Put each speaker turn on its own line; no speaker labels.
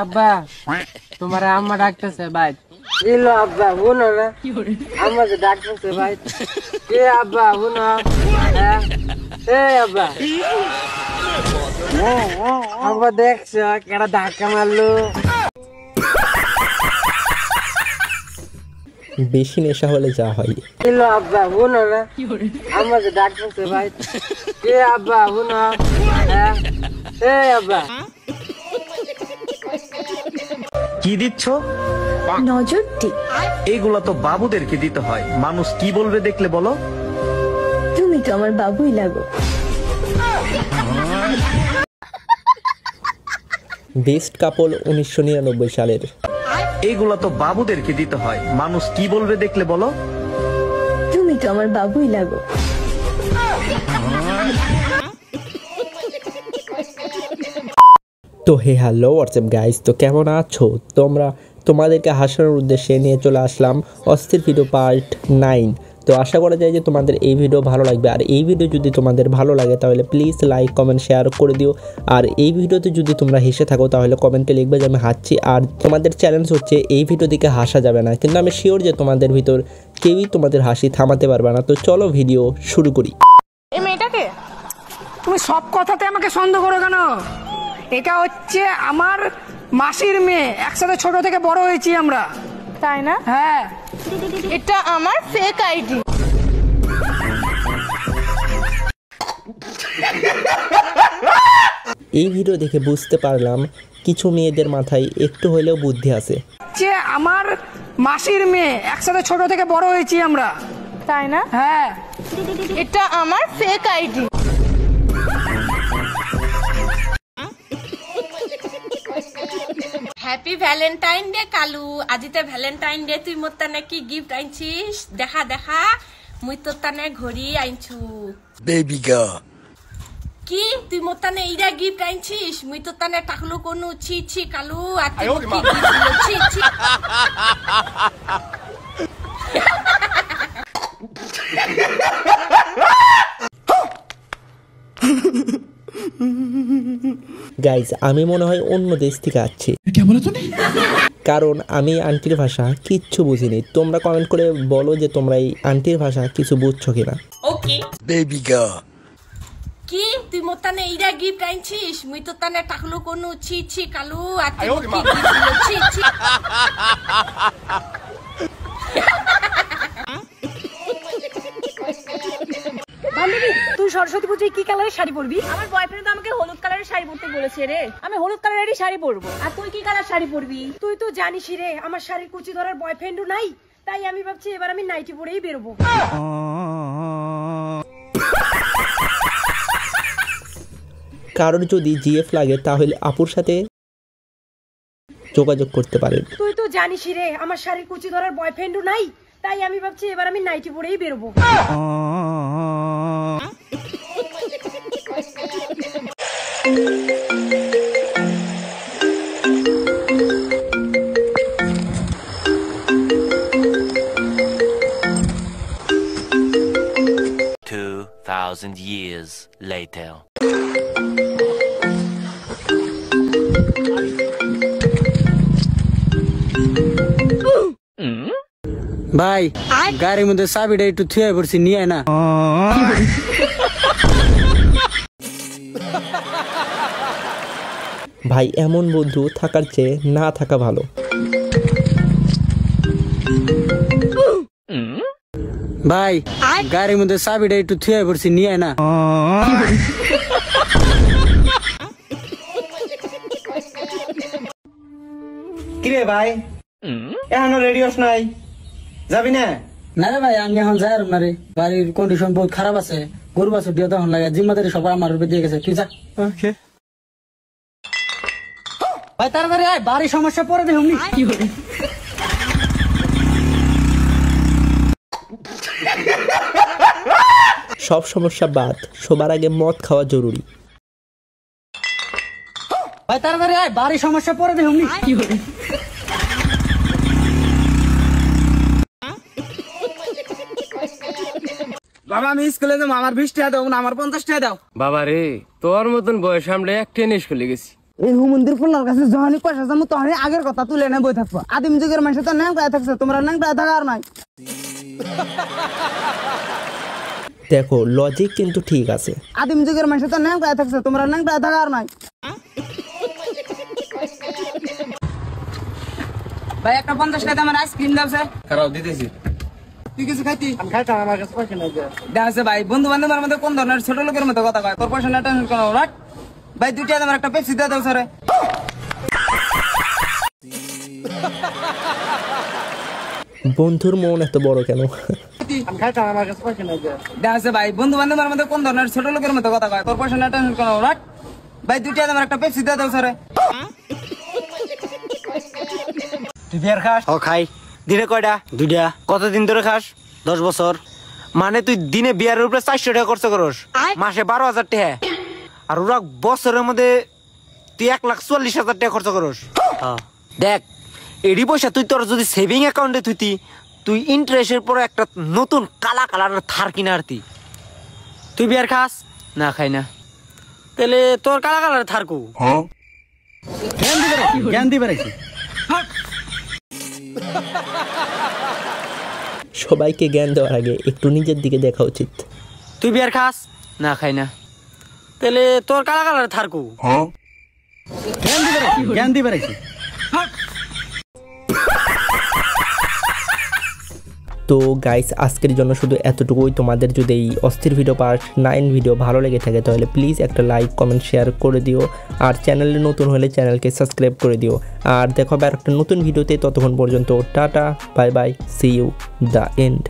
আব্বা তোমার আম্মা ডাকতেছে ভাই। এলো আব্বা শুনো না, আমাকে ডাকতেছে ভাই। এ আব্বা শুনো, এ আব্বা আব্বা দেখছো কেডা ধাক্কা মারলো।
বেশি নেশা হলে যা হয়।
এলো আব্বা শুনো না, আমাকে ডাকতেছে ভাই। এ আব্বা শুনো, এ আব্বা
কি দিচ্ছ?
নজর টিপ।
এইগুলা তো বাবুদেরকে দিতে হয়, মানুষ কি বলবে দেখলে বলো।
তুমি তো আমার বাবুই লাগো।
বেস্ট কাপল 1999 সালের।
এইগুলা তো বাবুদেরকে দিতে হয়, মানুষ কি বলবে দেখলে বলো।
তুমি তো আমার বাবুই লাগো।
তো হে হ্যালো হোয়াটসঅ্যাপ গাইস, তো কেমন আছো তোমরা? তোমাদেরকে হাসানোর উদ্দেশ্যে নিয়ে চলে আসলাম অস্থির ভিডিও পার্ট 9। তো আশা করা যায় যে তোমাদের এই ভিডিও ভালো লাগবে। আর এই ভিডিও যদি তোমাদের ভালো লাগে তাহলে প্লিজ লাইক কমেন্ট শেয়ার করে দিও। আর এই ভিডিওতে যদি তোমরা হেসে থাকো তাহলে কমেন্টে লিখবে যে আমি হাসছি। আর তোমাদের চ্যালেঞ্জ হচ্ছে এই ভিডিও দিকে হাসা যাবে না, কিন্তু আমি শিওর যে তোমাদের ভিতর কেউই তোমাদের হাসি থামাতে পারবে না। তো চলো ভিডিও শুরু করি।
এই মেয়েটাকে তুমি সব কথাতে আমাকে সন্দেহ করো কেন? এটা হচ্ছে আমার মাসির মেয়ে, একসাথে ছোট থেকে বড় হয়েছি আমরা। তাই না? হ্যাঁ, এটা আমার ফেক আইডি।
এই ভিডিও দেখে বুঝতে পারলাম কিছু মেয়েদের মাথায় একটু হলেও বুদ্ধি আছে।
যে আমার মাসির মেয়ে, একসাথে ছোট থেকে বড় হয়েছি আমরা। তাই না? হ্যাঁ, এটা আমার fake ID.
Happy Valentine Day Kalu. আজিতে ভ্যালেন্টাইন ডে, তুই মোর তানে কি গিফট আনছিস? দেখা দেখা, মুই তোর তানে ঘড়ি আনছু।
Baby girl.
কি তুই মোর তানে ইরা গিফট আনছিস? মুই তোর তানে টাকলু কোনু। ছি ছি কালু, আর তুই কি গিফট দিলো? ছি ছি।
গাইজ আমি মনে হয় অন্য দেশ থেকে আসছি, কারণ আমি আন্টির ভাষা কিচ্ছু বুঝিনি। তোমরা কমেন্ট করে বলো যে তোমরা এই আন্টির ভাষা কিছু বুঝছো কিনা।
Okay
baby girl.
কি তুই মোর তানে ইরা গিফট আনছিস? মুই তোর তানে টাকলু কোনু। ছি ছি কালু, আর তুই কি গিফট দিলো? ছি ছি।
বান্ধবী, তুই সরস্বতী পুজোয় কি কালারের শাড়ি পরবি? আমার বয়ফ্রেন্ড তো আমাকে হলুদ কালারের শাড়ি পরতে বলেছে রে। আমি হলুদ কালারেরই শাড়ি পরবো। আর তুই কি কালার শাড়ি পরবি? তুই তো জানিস রে আমার শাড়ির কুচি ধরার বয়ফ্রেন্ডও নাই, তাই আমি ভাবছি এবার আমি নাইটি পরেই বেরোবো।
কারোর যদি জিএফ লাগে তাহলে আপুর সাথে যোগাযোগ করতে পারেন।
তুই তো জানিস রে আমার শাড়ির কুচি ধরার বয়ফ্রেন্ডও নাই, তাই আমি ভাবছি এবার আমি নাইটি পরেই বেরোবো।
Thousand years later.
ভাই গাড়ির মধ্যে চাবিটা একটু থুয়ে পড়ছি, নিয়ে না।
ভাই এমন বন্ধু থাকার চেয়ে না থাকা ভালো।
ভাই গাড়ির মধ্যে চাবিটা একটু থুয়ে পড়ছি, নিয়ে না।
কিরে ভাই, এখনো রেডি হস নাই? যাবি না?
না রে ভাই, আমি এখন যাই না রে, বাড়ির কন্ডিশন বহুত খারাপ আছে। গরু বাছুর দিয়ে তখন লাগে, জিম্মাদারি সবাই আমার উপরে দিয়ে গেছে। তুই যা। ওকে ভাই, তাড়াতাড়ি আয়, বাড়ির সমস্যা পরে দেখুন। কি হবে?
সব সমস্যা বাদ, সবার আগে মদ খাওয়া জরুরি।
ভাই তাড়াতাড়ি আয়, বাড়ির সমস্যা পরে দেখুন। কি হবে?
বাবা আমি স্কুলে যাবো, আমার 20 টাকা দাও না, আমার 50 টাকা দাও।
বাবা রে, তোর মতন বয়স আমরা এক ট্রেনে স্কুলে গেছি,
এই হুমন্দির ফুলার কাছে যখনই পয়সা জমো তখনই আগের কথা তুলে এনে বই থাকবো। আদিম যুগের মানুষ তো ন্যাং প্রায় থাকছে, তোমরা ন্যাং প্রায় থাকার নাই।
দেখো লজিক কিন্তু ঠিক আছে।
আদিম যুগের মানুষ তো ন্যাং প্রায় থাকছে, তোমরা ন্যাং প্রায় থাকার নাই। ভাই একটা 50 টাকা আমার আইসক্রিম দাও স্যার।
খারাপ দিতেছি।
তুই কিছু খাইতি?
আমি খাইতাম, আমার কাছে পয়সা নাই।
দেখছে ভাই বন্ধু বান্ধবের মধ্যে কোন ধরনের ছোট লোকের মতো কথা কয়, তোর পয়সা না টেনশন করো রাট। ভাই 2 টাকা আমার একটা পেপসি দিয়ে দাও স্যার।
বন্ধুর মন এত বড় কেন?
আমি খাইতাম, আমার কাছে পয়সা নাই।
দেখছে ভাই বন্ধু বান্ধবের মধ্যে কোন ধরনের ছোট লোকের মতো কথা কয়, তোর পয়সা না টেনশন করো রাট। ভাই 2 টাকা আমার একটা পেপসি দিয়ে দাও স্যার।
তুই বিয়ার খাস?
ও খাই। দিনে কয়টা?
2টা।
কতদিন ধরে খাস?
10 বছর।
মানে তুই দিনে বিয়ারের উপরে 400 টাকা খরচ করস, মাসে 12,000 টাকা, আর ওরা বছরের মধ্যে তুই 1,40,000 টাকা খরচ করস। দেখ এডি পয়সা তুই তোর যদি সেভিং অ্যাকাউন্টে তুই ইন্টারেস্টের পরে একটা নতুন কালা কালারের থার কিনে আরতি।
তুই বিয়ার খাস?
না খাই না।
তাহলে তোর কালা কালার থার কো? জ্ঞান দিবে রাখি।
সবাইকে জ্ঞান দেওয়ার আগে একটু নিজের দিকে দেখা উচিত।
তুই বিয়ার খাস?
না খাই না।
তাহলে তোর কালা কালার থার কো? জ্ঞান দিবে রাখি।
তো গাইস আজকের জন্য শুধু এতটুকুই। তোমাদের যদি এই অস্থির ভিডিও পার্ট 9 ভিডিও ভালো লেগে থাকে তাহলে প্লিজ একটা লাইক কমেন্ট শেয়ার করে দিও, আর চ্যানেলে নতুন হলে চ্যানেলকে সাবস্ক্রাইব করে দিও। আর দেখো আবার একটা নতুন ভিডিওতে, ততক্ষণ পর্যন্ত tata bye bye, see you the and.